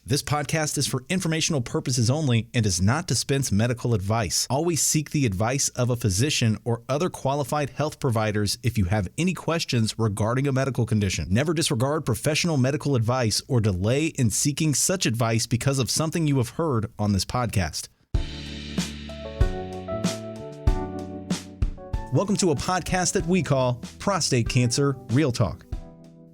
This podcast is for informational purposes only and does not dispense medical advice. Always seek the advice of a physician or other qualified health providers if you have any questions regarding a medical condition. Never disregard professional medical advice or delay in seeking such advice because of something you have heard on this podcast. Welcome to a podcast that we call Prostate Cancer Real Talk.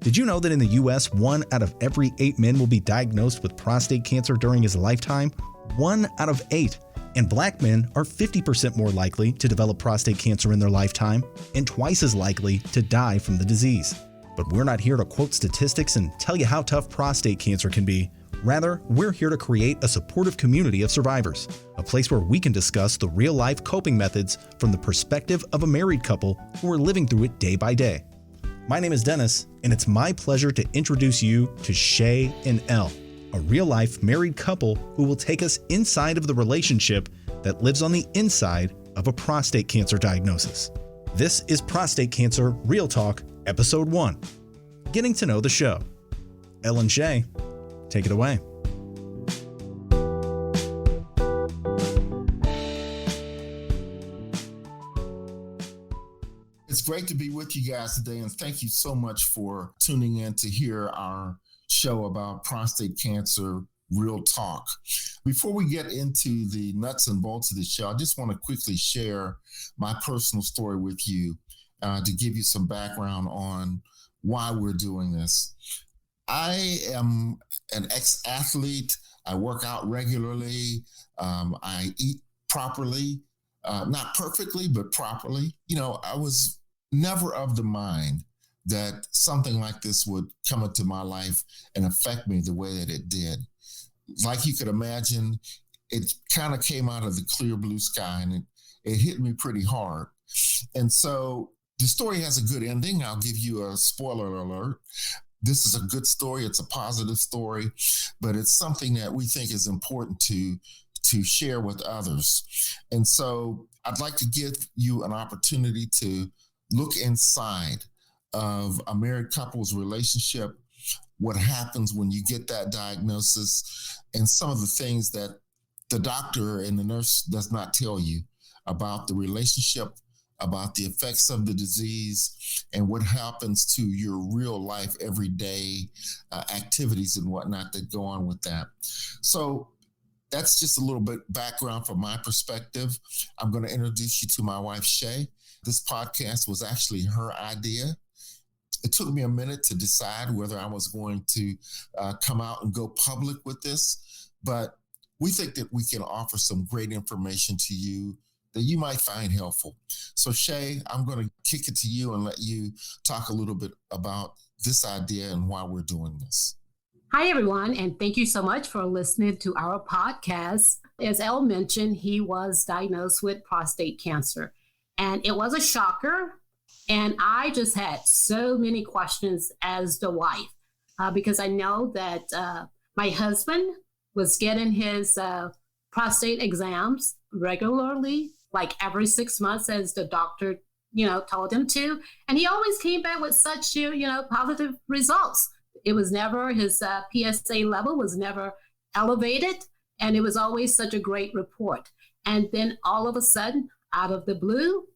Did you know that in the U.S., 1 out of every 8 men will be diagnosed with prostate cancer during his lifetime? 1 out of 8. And black men are 50% more likely to develop prostate cancer in their lifetime and twice as likely to die from the disease. But we're not here to quote statistics and tell you how tough prostate cancer can be. Rather, we're here to create a supportive community of survivors, a place where we can discuss the real-life coping methods from the perspective of a married couple who are living through it day by day. My name is Dennis, and it's my pleasure to introduce you to Shay and Elle, a real-life married couple who will take us inside of the relationship that lives on the inside of a prostate cancer diagnosis. This is Prostate Cancer Real Talk, Episode 1, Getting to Know the Show. Elle and Shay, take it away. It's great to be with you guys today, and thank you so much for tuning in to hear our show about prostate cancer real talk. Before we get into the nuts and bolts of the show, I just want to quickly share my personal story with you to give you some background on why we're doing this. I am an ex-athlete. I work out regularly. I eat properly, not perfectly, but properly. You know, I was never of the mind that something like this would come into my life and affect me the way that it did. Like you could imagine, it kind of came out of the clear blue sky, and it hit me pretty hard. And so the story has a good ending. I'll give you a spoiler alert. This is a good story. It's a positive story, but it's something that we think is important to share with others. And so I'd like to give you an opportunity to look inside of a married couple's relationship, what happens when you get that diagnosis, and some of the things that the doctor and the nurse does not tell you about the relationship, about the effects of the disease, and what happens to your real life, everyday activities and whatnot that go on with that. So that's just a little bit background from my perspective. I'm going to introduce you to my wife, Shay. This podcast was actually her idea. It took me a minute to decide whether I was going to come out and go public with this, but we think that we can offer some great information to you that you might find helpful. So Shay, I'm going to kick it to you and let you talk a little bit about this idea and why we're doing this. Hi, everyone, and thank you so much for listening to our podcast. As Elle mentioned, he was diagnosed with prostate cancer, and it was a shocker. And I just had so many questions as the wife, because I know that my husband was getting his prostate exams regularly, like every 6 months, as the doctor, told him to. And he always came back with such, positive results. It was never, his PSA level was never elevated. And it was always such a great report. And then all of a sudden, out of the blue,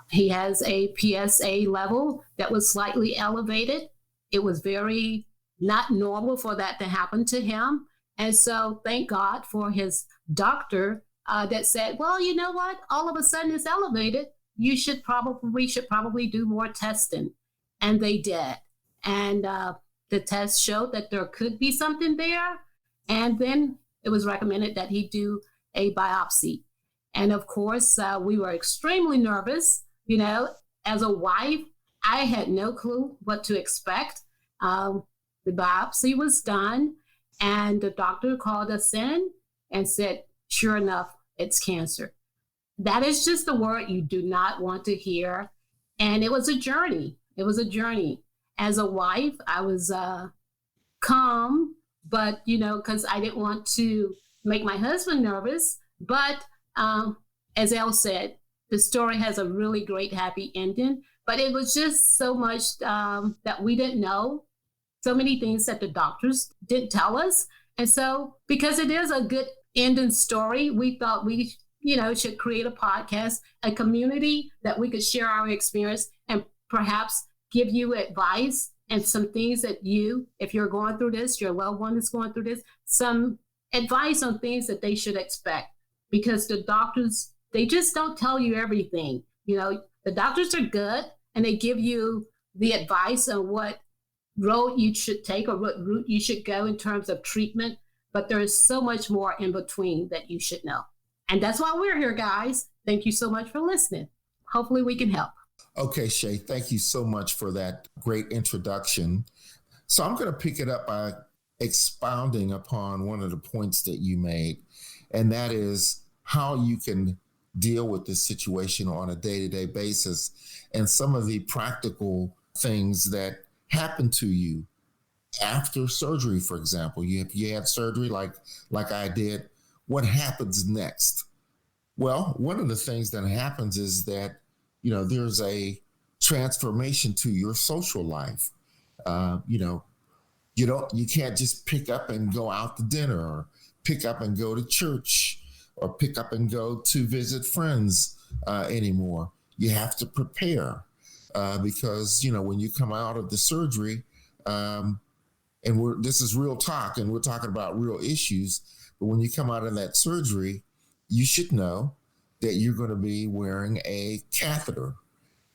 he has a PSA level that was slightly elevated. It was very not normal for that to happen to him. And so thank God for his doctor that said, well, you know what? All of a sudden it's elevated. We should probably do more testing. And they did. And the test showed that there could be something there. And then it was recommended that he do a biopsy. And of course, we were extremely nervous. As a wife, I had no clue what to expect. The biopsy was done, and the doctor called us in and said, sure enough, it's cancer. That is just a word you do not want to hear. And it was a journey. As a wife, I was calm, but, because I didn't want to make my husband nervous. But as Elle said, the story has a really great happy ending, but it was just so much that we didn't know, so many things that the doctors didn't tell us. And so, because it is a good ending story, we thought we, should create a podcast, a community that we could share our experience and perhaps give you advice and some things that you, if you're going through this, your loved one is going through this, some advice on things that they should expect. Because the doctors, they just don't tell you everything. The doctors are good and they give you the advice on what road you should take or what route you should go in terms of treatment. But there is so much more in between that you should know. And that's why we're here, guys. Thank you so much for listening. Hopefully we can help. Okay, Shay, thank you so much for that great introduction. So I'm going to pick it up by expounding upon one of the points that you made, and that is how you can deal with this situation on a day-to-day basis and some of the practical things that happen to you after surgery. For example, you had surgery like I did. What happens next? Well, one of the things that happens is that there's a transformation to your social life. You can't just pick up and go out to dinner or pick up and go to church or pick up and go to visit friends anymore. You have to prepare because, when you come out of the surgery, this is real talk and we're talking about real issues, but when you come out of that surgery, you should know that you're going to be wearing a catheter.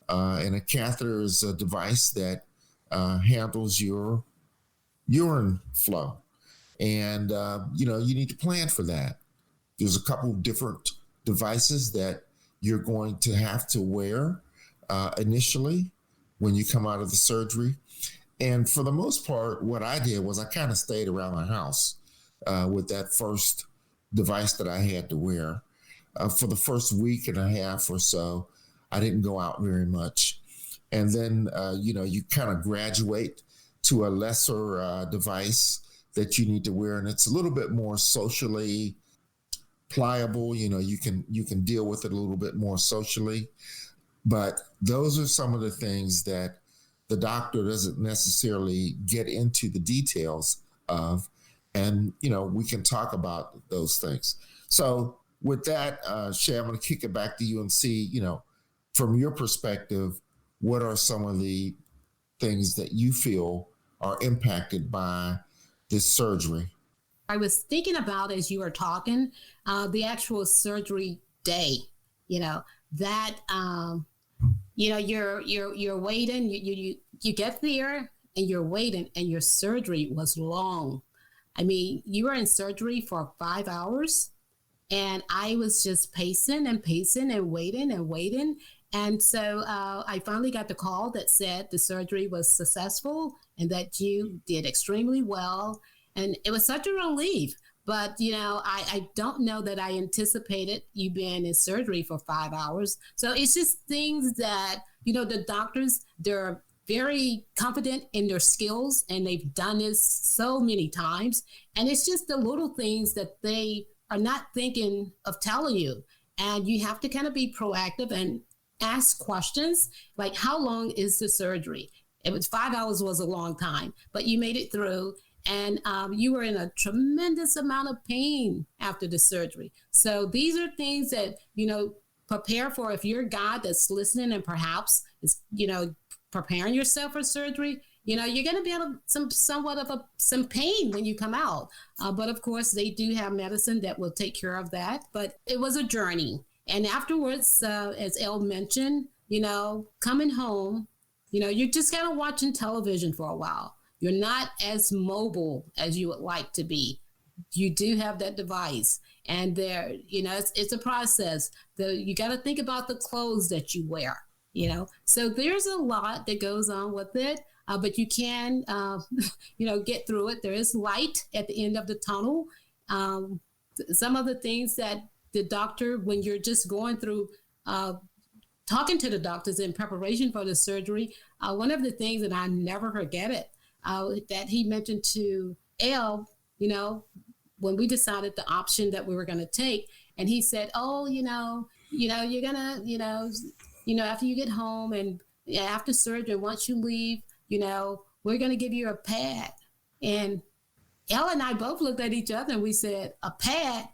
And a catheter is a device that handles your urine flow. And, you need to plan for that. There's a couple of different devices that you're going to have to wear initially when you come out of the surgery. And for the most part, what I did was I kind of stayed around the house with that first device that I had to wear. For the first week and a half or so, I didn't go out very much. And then, you kind of graduate to a lesser device that you need to wear. And it's a little bit more socially pliable. You can deal with it a little bit more socially. But those are some of the things that the doctor doesn't necessarily get into the details of. And, we can talk about those things. So with that, Shay, I'm going to kick it back to you and see, from your perspective, what are some of the things that you feel are impacted by this surgery? I was thinking about, as you were talking, the actual surgery day, that, you're waiting, you get there and you're waiting and your surgery was long. I mean, you were in surgery for 5 hours and I was just pacing and waiting and waiting. And so I finally got the call that said the surgery was successful and that you did extremely well. And it was such a relief. But, I don't know that I anticipated you being in surgery for 5 hours. So it's just things that, the doctors, they're very confident in their skills and they've done this so many times. And it's just the little things that they are not thinking of telling you. And you have to kind of be proactive and ask questions like, how long is the surgery? It was 5 hours was a long time, but you made it through. And you were in a tremendous amount of pain after the surgery. So these are things that, prepare for. If you're a guy that's listening and perhaps is, preparing yourself for surgery, you're going to be able somewhat of some pain when you come out. But of course, they do have medicine that will take care of that. But it was a journey. And afterwards, as Elle mentioned, coming home, you're just kind of watching television for a while. You're not as mobile as you would like to be. You do have that device. And there, it's a process. You got to think about the clothes that you wear, So there's a lot that goes on with it. But you can, get through it. There is light at the end of the tunnel. Some of the things that the doctor, when you're just going through talking to the doctors in preparation for the surgery, one of the things that I never forget it, that he mentioned to Elle, when we decided the option that we were going to take, and he said, oh, you're going to, after you get home and after surgery, once you leave, we're going to give you a pad. And Elle and I both looked at each other and we said, a pad?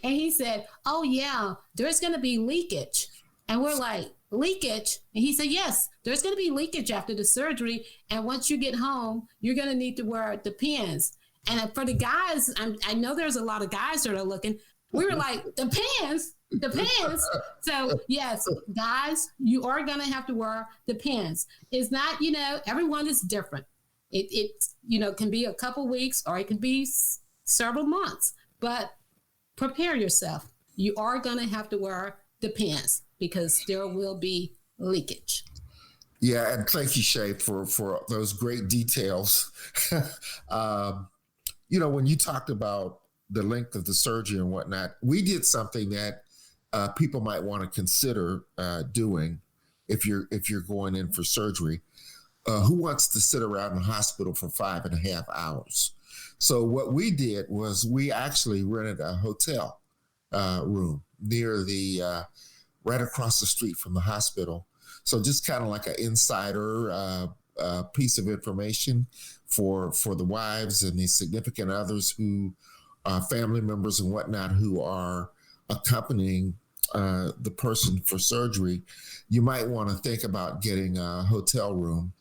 And he said, oh yeah, there's going to be leakage. And we're like, leakage? And he said, yes, there's going to be leakage after the surgery. And once you get home, you're going to need to wear the pins. And for the guys, I know there's a lot of guys that are looking. We were like, the pins? The pins? So yes, guys, you are going to have to wear the pins. It's not, everyone is different. It can be a couple weeks or it can be several months, but prepare yourself. You are going to have to wear the pins because there will be leakage. Yeah, and thank you, Shay, for those great details. When you talked about the length of the surgery and whatnot, we did something that people might want to consider doing if you're going in for surgery. Who wants to sit around in the hospital for 5.5 hours? So what we did was we actually rented a hotel room near right across the street from the hospital. So just kind of like an insider piece of information for the wives and the significant others who family members and whatnot who are accompanying the person for surgery. You might want to think about getting a hotel room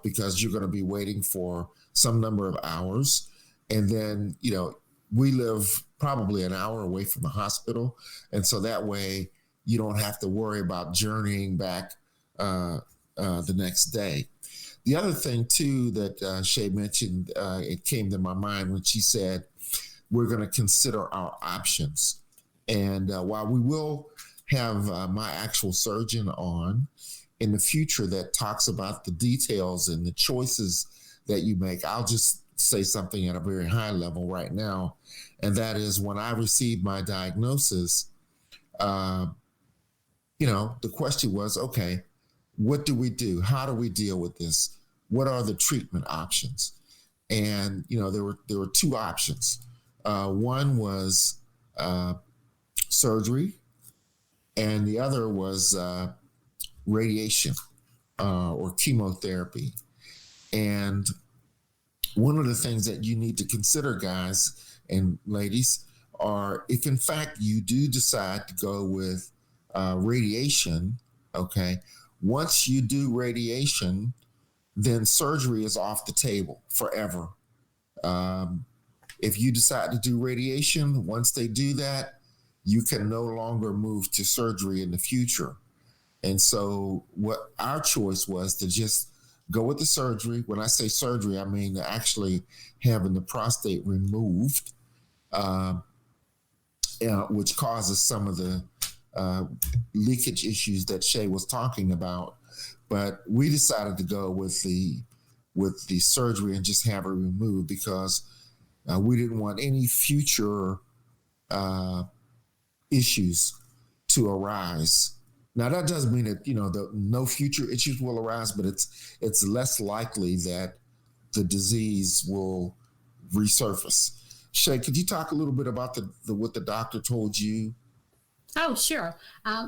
because you're going to be waiting for some number of hours. And then, we live probably an hour away from the hospital. And so that way you don't have to worry about journeying back the next day. The other thing too that Shay mentioned, it came to my mind when she said, we're going to consider our options. And while we will have my actual surgeon on in the future that talks about the details and the choices that you make, I'll just say something at a very high level right now. And that is when I received my diagnosis, the question was, okay, what do we do? How do we deal with this? What are the treatment options? And, there were two options. One was surgery, and the other was radiation or chemotherapy. And one of the things that you need to consider, guys and ladies, are if in fact you do decide to go with radiation, okay, once you do radiation, then surgery is off the table forever. If you decide to do radiation, once they do that, you can no longer move to surgery in the future. And so what our choice was to just go with the surgery. When I say surgery, I mean actually having the prostate removed, which causes some of the leakage issues that Shay was talking about. But we decided to go with the surgery and just have it removed because we didn't want any future issues to arise. Now that doesn't mean that no future issues will arise, but it's less likely that the disease will resurface. Shay, could you talk a little bit about what the doctor told you? Oh, sure.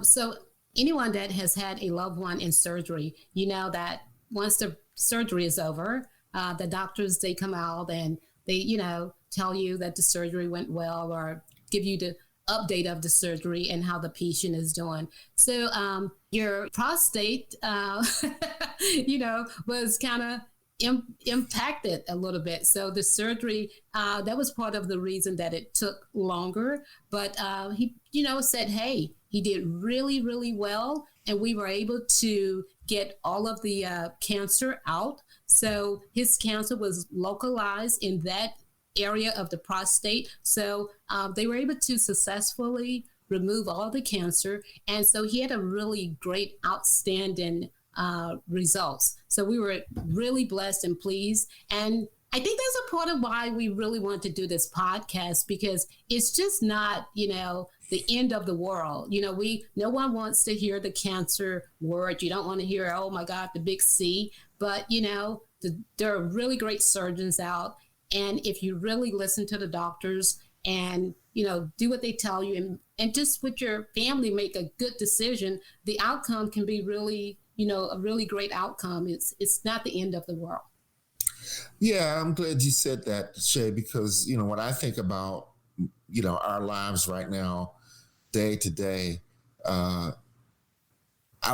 So anyone that has had a loved one in surgery, that once the surgery is over, the doctors, they come out and they, tell you that the surgery went well or give you the update of the surgery and how the patient is doing. So your prostate, was kind of impacted a little bit. So the surgery, that was part of the reason that it took longer. But he, said, hey, he did really, really well. And we were able to get all of the cancer out. So his cancer was localized in that area of the prostate. So they were able to successfully remove all the cancer. And so he had a really great, outstanding results. So we were really blessed and pleased. And I think that's a part of why we really want to do this podcast, because it's just not, the end of the world. No one wants to hear the cancer word. You don't want to hear, oh my God, the big C. But, there are really great surgeons out. And if you really listen to the doctors and, do what they tell you and just with your family, make a good decision, the outcome can be really, a really great outcome. It's not the end of the world. Yeah, I'm glad you said that, Shay, because, when I think about, our lives right now, day to day, I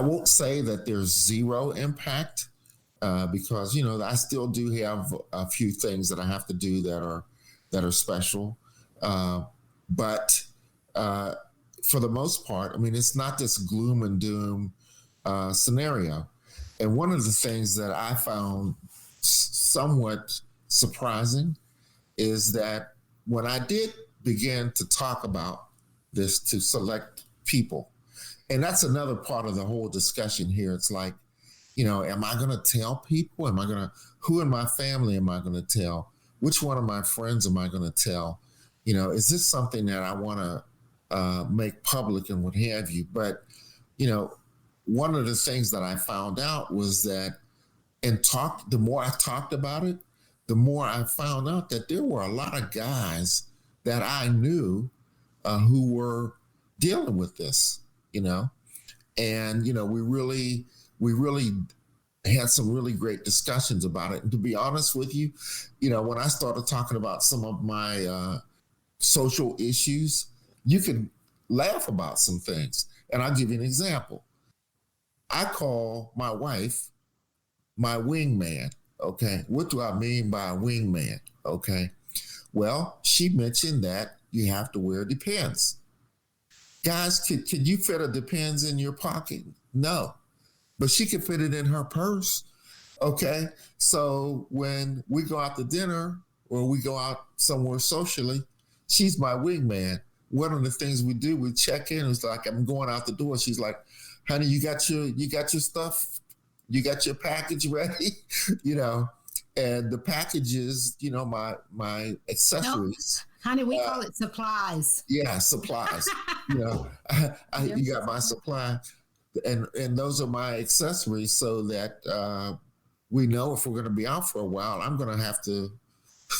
won't say that there's zero impact because, I still do have a few things that I have to do that are special. But for the most part, I mean, it's not this gloom and doom scenario. And one of the things that I found somewhat surprising is that when I did begin to talk about this to select people, and that's another part of the whole discussion here. It's like, am I going to tell people? Who in my family am I going to tell? Which one of my friends am I going to tell? Is this something that I want to make public and what have you? But, one of the things that I found out was that the more I talked about it, the more I found out that there were a lot of guys that I knew who were dealing with this, and, we really had some really great discussions about it. And to be honest with you, when I started talking about some of my social issues, you could laugh about some things. And I'll give you an example. I call my wife my wingman. Okay. What do I mean by a wingman? Okay. Well, she mentioned that you have to wear Depends. Guys, can you fit a Depends in your pocket? No, but she can fit it in her purse. Okay. So when we go out to dinner or we go out somewhere socially, she's my wingman. One of the things we do, we check in. It's like, I'm going out the door. She's like, honey, you got your stuff? You got your package ready? And the package is, my accessories. Nope. Honey, we call it supplies. Yeah, supplies. You got my supply. And those are my accessories so that we know if we're going to be out for a while, I'm going to have to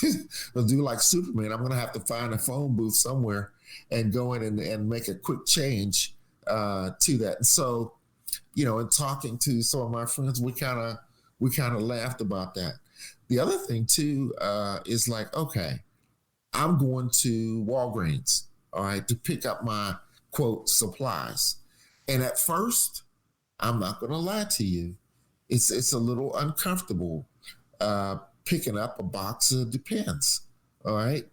do like Superman. I'm going to have to find a phone booth somewhere and go in and make a quick change to that. And so, in talking to some of my friends, we kind of laughed about that. The other thing too is like, okay, I'm going to Walgreens, all right, to pick up my quote supplies. And at first, I'm not going to lie to you, it's a little uncomfortable picking up a box of Depends, all right?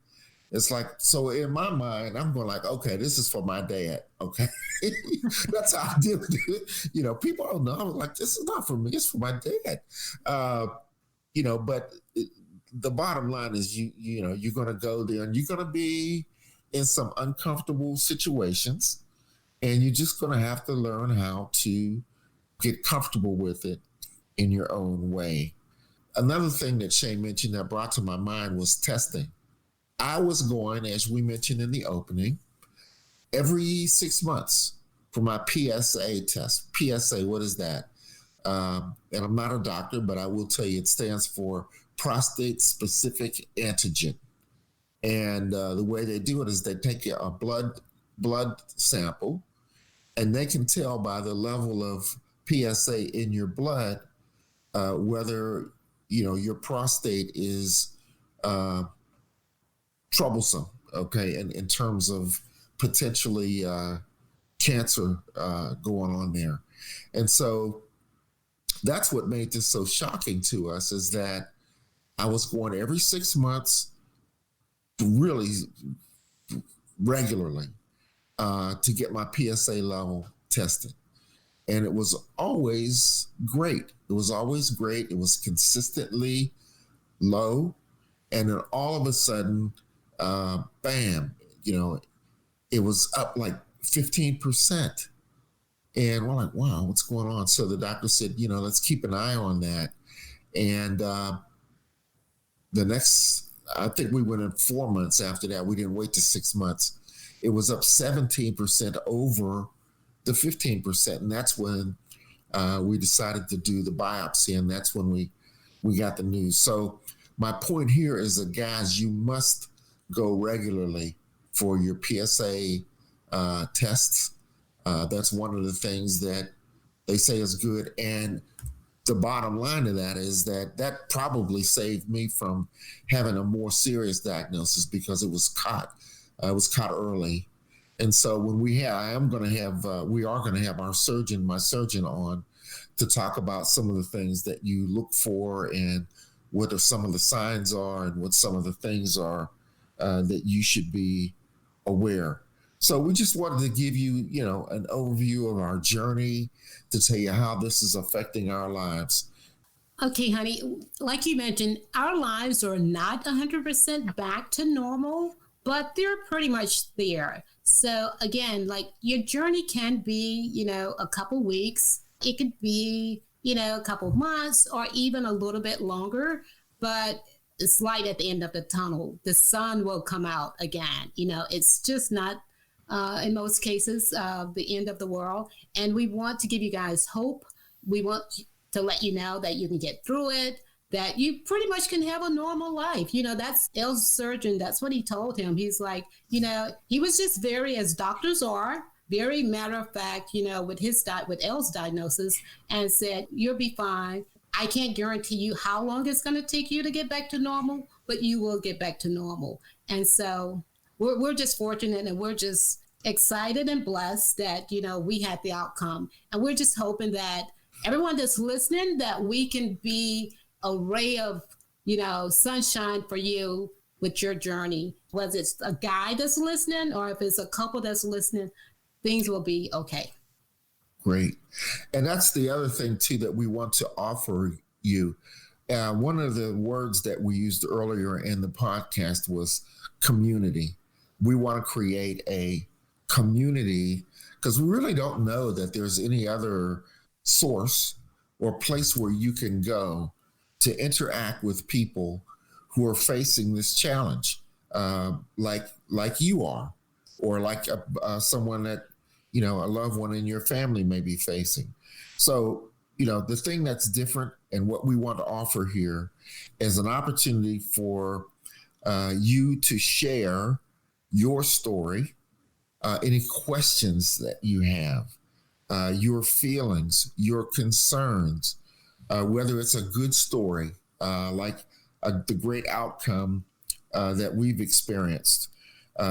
It's like, so in my mind, I'm going like, okay, this is for my dad, okay? That's how I deal with it. People don't know. I was like, this is not for me, it's for my dad. But the bottom line is you're going to go there and you're going to be in some uncomfortable situations, and you're just going to have to learn how to get comfortable with it in your own way. Another thing that Shay mentioned that brought to my mind was testing. I was going, as we mentioned in the opening, every 6 months for my PSA test. PSA, what is that? And I'm not a doctor, but I will tell you it stands for prostate specific antigen. And the way they do it is they take a blood sample, and they can tell by the level of PSA in your blood whether your prostate is troublesome, okay, in terms of potentially cancer going on there. And so that's what made this so shocking to us, is that I was going every 6 months really regularly to get my PSA level tested. And it was always great. It was always great. It was consistently low. And then all of a sudden, bam, it was up like 15%. And we're like, wow, what's going on? So the doctor said, let's keep an eye on that. And the next, I think we went in 4 months after that. We didn't wait to 6 months. It was up 17% over the 15%. And that's when we decided to do the biopsy. And that's when we got the news. So my point here is that, guys, you must go regularly for your PSA tests. That's one of the things that they say is good. And the bottom line of that is that probably saved me from having a more serious diagnosis because it was caught early. And so when we are going to have my surgeon on to talk about some of the things that you look for and what are some of the signs are and what some of the things are that you should be aware. So we just wanted to give you, an overview of our journey to tell you how this is affecting our lives. Okay, honey, like you mentioned, our lives are not 100% back to normal, but they're pretty much there. So again, like your journey can be, a couple weeks. It could be, a couple months or even a little bit longer, but it's light at the end of the tunnel. The sun will come out again. It's just not, in most cases, the end of the world. And we want to give you guys hope. We want to let you know that you can get through it, that you pretty much can have a normal life. That's El's surgeon. That's what he told him. He's like, he was just very, as doctors are, very matter of fact, with El's diagnosis, and said, you'll be fine. I can't guarantee you how long it's going to take you to get back to normal, but you will get back to normal. And so we're just fortunate, and we're just excited and blessed that, we had the outcome. And we're just hoping that everyone that's listening, that we can be a ray of, sunshine for you with your journey. Whether it's a guy that's listening or if it's a couple that's listening, things will be okay. Great. And that's the other thing, too, that we want to offer you. One of the words that we used earlier in the podcast was community. We want to create a community because we really don't know that there's any other source or place where you can go to interact with people who are facing this challenge, like you are, or like someone that, a loved one in your family may be facing. So, the thing that's different and what we want to offer here is an opportunity for you to share your story, any questions that you have, your feelings, your concerns, whether it's a good story, like the great outcome that we've experienced.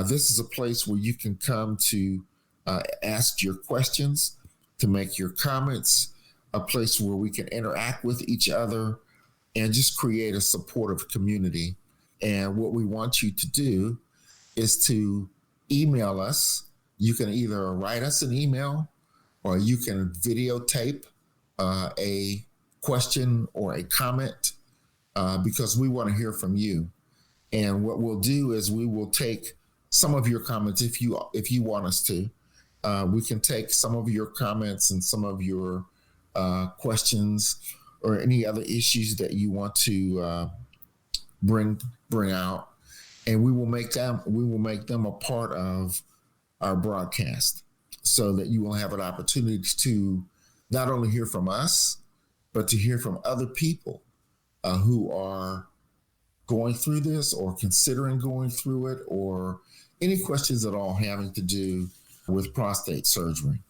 This is a place where you can come to ask your questions, to make your comments, a place where we can interact with each other and just create a supportive community. And what we want you to do is to email us. You can either write us an email or you can videotape a question or a comment because we want to hear from you. And what we'll do is we will take some of your comments if you want us to. We can take some of your comments and some of your questions or any other issues that you want to bring out, and we will make them a part of our broadcast so that you will have an opportunity to not only hear from us, but to hear from other people who are going through this or considering going through it, or any questions at all having to do with prostate surgery.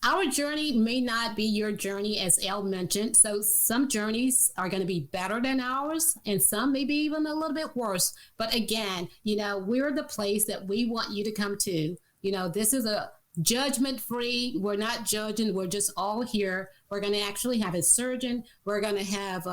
Our journey may not be your journey, as El mentioned. So some journeys are going to be better than ours, and some maybe even a little bit worse. But again, we're the place that we want you to come to. This is a judgment-free. We're not judging. We're just all here. We're going to actually have a surgeon. We're going to have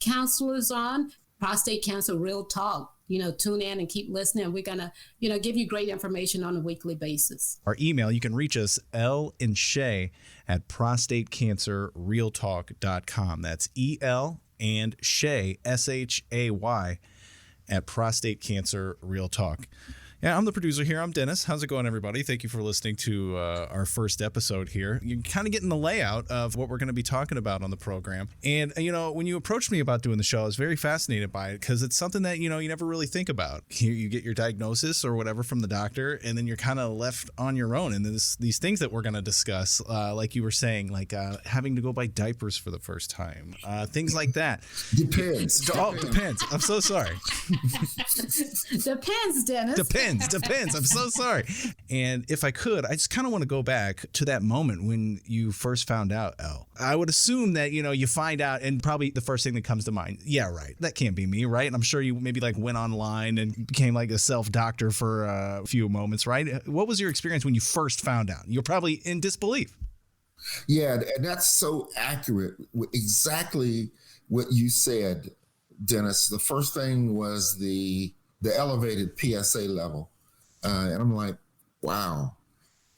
counselors on. Prostate Cancer Real Talk. Tune in and keep listening. We're going to, give you great information on a weekly basis. Our email, you can reach us, El and Shay at prostatecancerrealtalk.com. That's EL and Shay, SHAY, at Prostate Cancer Real Talk. Yeah, I'm the producer here. I'm Dennis. How's it going, everybody? Thank you for listening to our first episode here. You're kind of getting the layout of what we're going to be talking about on the program. And, when you approached me about doing the show, I was very fascinated by it because it's something that, you never really think about. You get your diagnosis or whatever from the doctor, and then you're kind of left on your own. And these things that we're going to discuss, like you were saying, like having to go buy diapers for the first time, things like that. Depends. Oh, depends. I'm so sorry. Depends, Dennis. Depends. Depends. I'm so sorry. And if I could, I just kind of want to go back to that moment when you first found out, Elle. I would assume that, you find out and probably the first thing that comes to mind, yeah, right, that can't be me, right? And I'm sure you maybe like went online and became like a self-doctor for a few moments, right? What was your experience when you first found out? You're probably in disbelief. Yeah, and that's so accurate. Exactly what you said, Dennis. The first thing was the elevated PSA level, and I'm like, wow.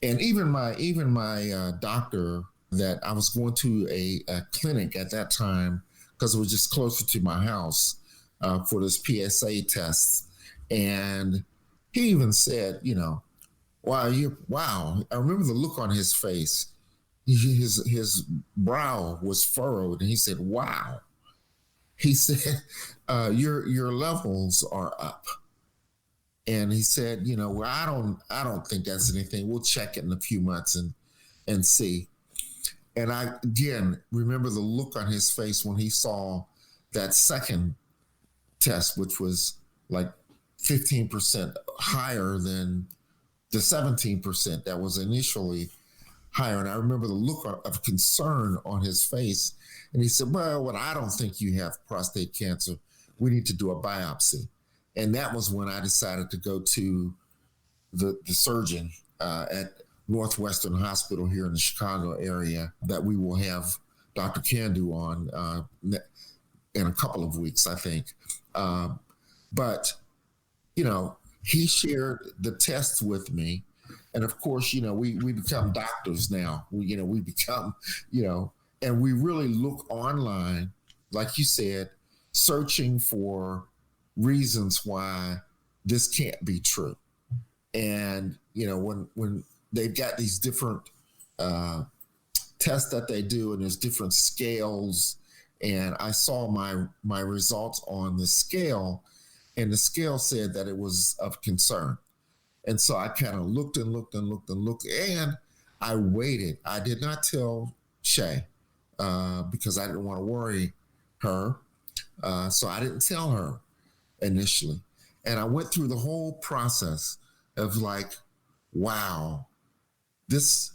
And even my doctor, that I was going to a clinic at that time because it was just closer to my house for this PSA test, and he even said, wow. I remember the look on his face. His brow was furrowed, and he said, wow. He said, your levels are up. And he said, well, I don't think that's anything. We'll check it in a few months and see. And I, again, remember the look on his face when he saw that second test, which was like 15% higher than the 17% that was initially higher. And I remember the look of concern on his face. And he said, well, I don't think you have prostate cancer. We need to do a biopsy. And that was when I decided to go to the surgeon at Northwestern Hospital here in the Chicago area that we will have Dr. Candu on in a couple of weeks, I think. But, he shared the tests with me. And of course, we become doctors now. We become, and we really look online, like you said, searching for reasons why this can't be true. And, when they've got these different tests that they do, and there's different scales, and I saw my results on the scale, and the scale said that it was of concern. And so I kind of looked and looked and looked and looked, and I waited. I did not tell Shay because I didn't want to worry her. So I didn't tell her initially. And I went through the whole process of like, wow, this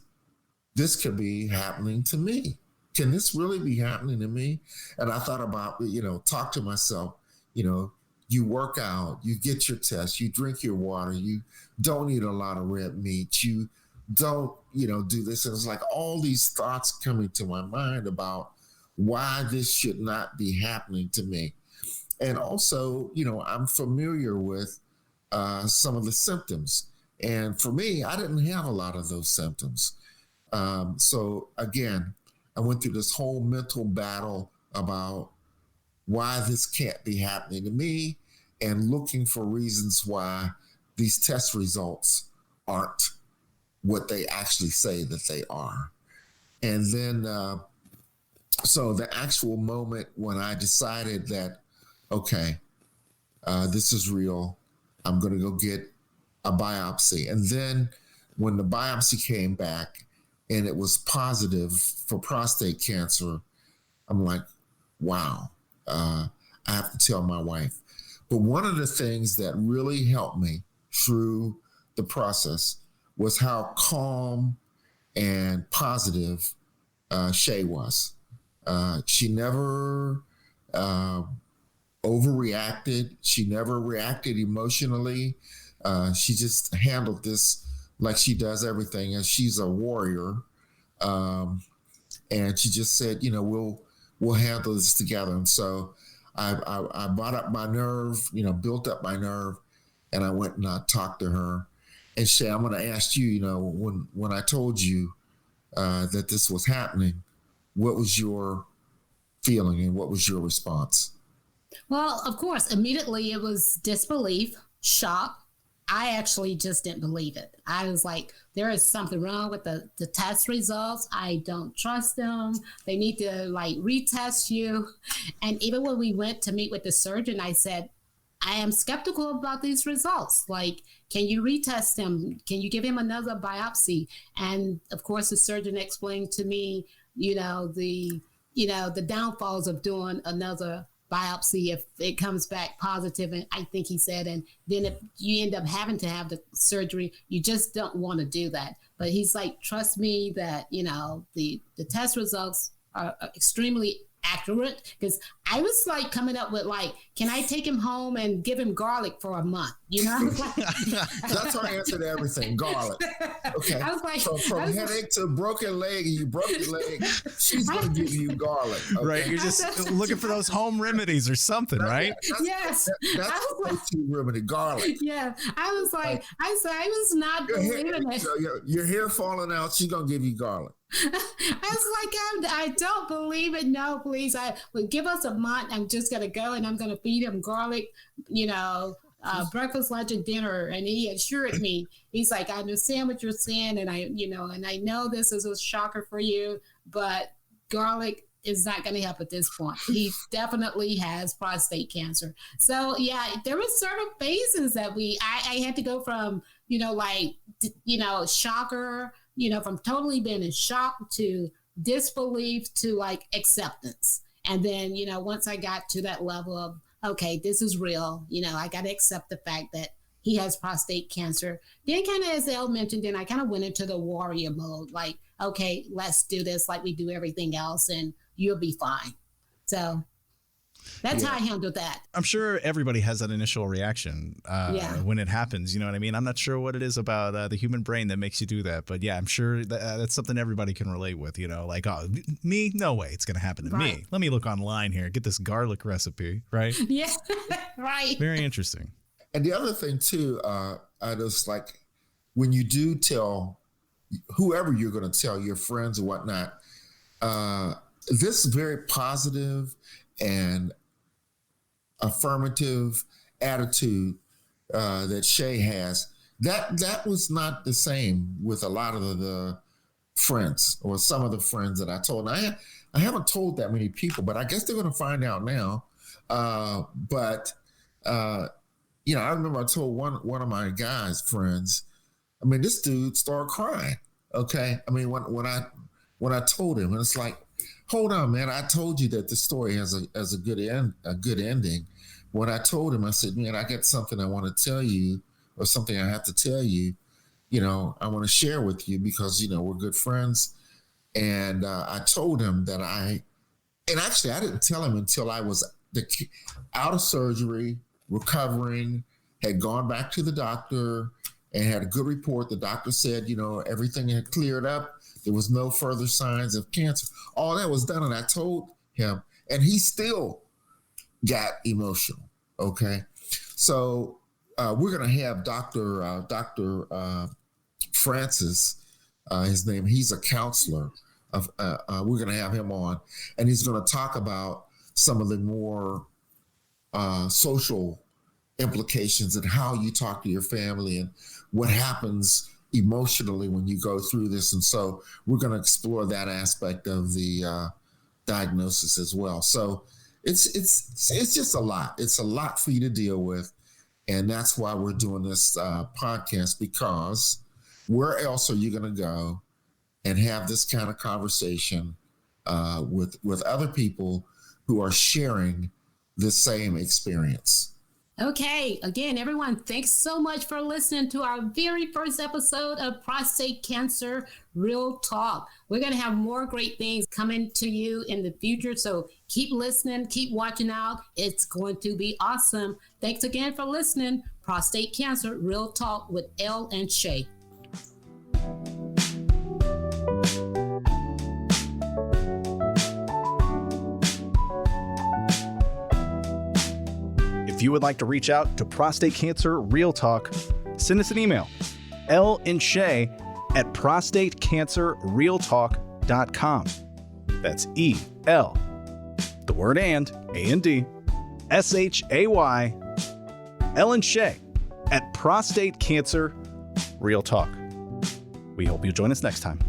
could be happening to me. Can this really be happening to me? And I thought about, talk to myself, you work out, you get your test, you drink your water, you don't eat a lot of red meat, you don't, do this. And it's like all these thoughts coming to my mind about why this should not be happening to me. And also, I'm familiar with some of the symptoms. And for me, I didn't have a lot of those symptoms. So again, I went through this whole mental battle about why this can't be happening to me, and looking for reasons why these test results aren't what they actually say that they are. And then, so the actual moment when I decided that, okay, this is real, I'm going to go get a biopsy. And then when the biopsy came back and it was positive for prostate cancer, I'm like, wow, I have to tell my wife. But one of the things that really helped me through the process was how calm and positive Shay was. She never overreacted. She never reacted emotionally. She just handled this like she does everything, and she's a warrior. And she just said, we'll handle this together. And so I brought up my nerve, built up my nerve, and I went and I talked to her. And Shay, I'm going to ask you, when I told you that this was happening, what was your feeling and what was your response? Well, of course, immediately it was disbelief, shock. I actually just didn't believe it. I was like, there is something wrong with the test results. I don't trust them. They need to retest you. And even when we went to meet with the surgeon, I said, I am skeptical about these results. Can you retest him? Can you give him another biopsy? And of course, the surgeon explained to me, the downfalls of doing another biopsy if it comes back positive, and I think he said, and then if you end up having to have the surgery, you just don't want to do that. But he's like, trust me that, the test results are extremely accurate, because I was like coming up with like, can I take him home and give him garlic for a month? That's her answer to everything, garlic. Okay. I was like, from headache to broken leg, and you broke your leg, she's going to give you garlic. Okay? Right. You're just looking for those home remedies or something, right? Yes. That's the remedy, garlic. Yeah. I was like, I was not believing it. So your hair falling out, she's going to give you garlic. I was like, I don't believe it. No, please. Give us a month. I'm just going to go and I'm going to feed him garlic, breakfast, lunch, and dinner. And he assured me, he's like, I understand what you're saying. And I know this is a shocker for you, but garlic is not going to help at this point. He definitely has prostate cancer. So yeah, there were certain phases that I had to go from, shocker, from totally being in shock to disbelief to like acceptance. And then, once I got to that level of, okay, this is real, I got to accept the fact that he has prostate cancer. Then kind of, as Elle mentioned, then I kind of went into the warrior mode, like, okay, let's do this like we do everything else and you'll be fine. So that's how I handled that. I'm sure everybody has that initial reaction when it happens. You know what I mean? I'm not sure what it is about the human brain that makes you do that. But yeah, I'm sure that's something everybody can relate with, like, oh, me? No way it's going to happen to me. Let me look online here, get this garlic recipe, right? Yeah, right. Very interesting. And the other thing too, I just like when you do tell whoever you're going to tell, your friends or whatnot, this very positive and affirmative attitude that Shay has, that was not the same with a lot of the friends or some of the friends that I told. I haven't told that many people, but I guess they're going to find out now. I remember I told one of my guys' friends, I mean, this dude started crying. Okay. I mean, when I told him, and it's like, hold on, man, I told you that the story has a good ending. When I told him, I said, man, I got something I want to tell you, or something I have to tell you, I want to share with you because, we're good friends. And I told him that and actually I didn't tell him until I was out of surgery, recovering, had gone back to the doctor and had a good report. The doctor said, everything had cleared up. There was no further signs of cancer. All that was done. And I told him, and he still got emotional. Okay. So we're going to have Dr. Francis, his name, he's a counselor. We're going to have him on, and he's going to talk about some of the more social implications and how you talk to your family and what happens emotionally when you go through this. And so we're going to explore that aspect of the diagnosis as well. So it's just a lot. It's a lot for you to deal with. And that's why we're doing this podcast, because where else are you going to go and have this kind of conversation with other people who are sharing the same experience? Okay, again, everyone, thanks so much for listening to our very first episode of Prostate Cancer Real Talk. We're going to have more great things coming to you in the future, so keep listening, keep watching out. It's going to be awesome. Thanks again for listening. Prostate Cancer Real Talk with Elle and Shay. If you would like to reach out to Prostate Cancer Real Talk, send us an email, Elle and Shay at prostatecancerrealtalk.com. That's E-L, the word and, A-N-D, S-H-A-Y, Elle and Shay at Prostate Cancer Real Talk. We hope you'll join us next time.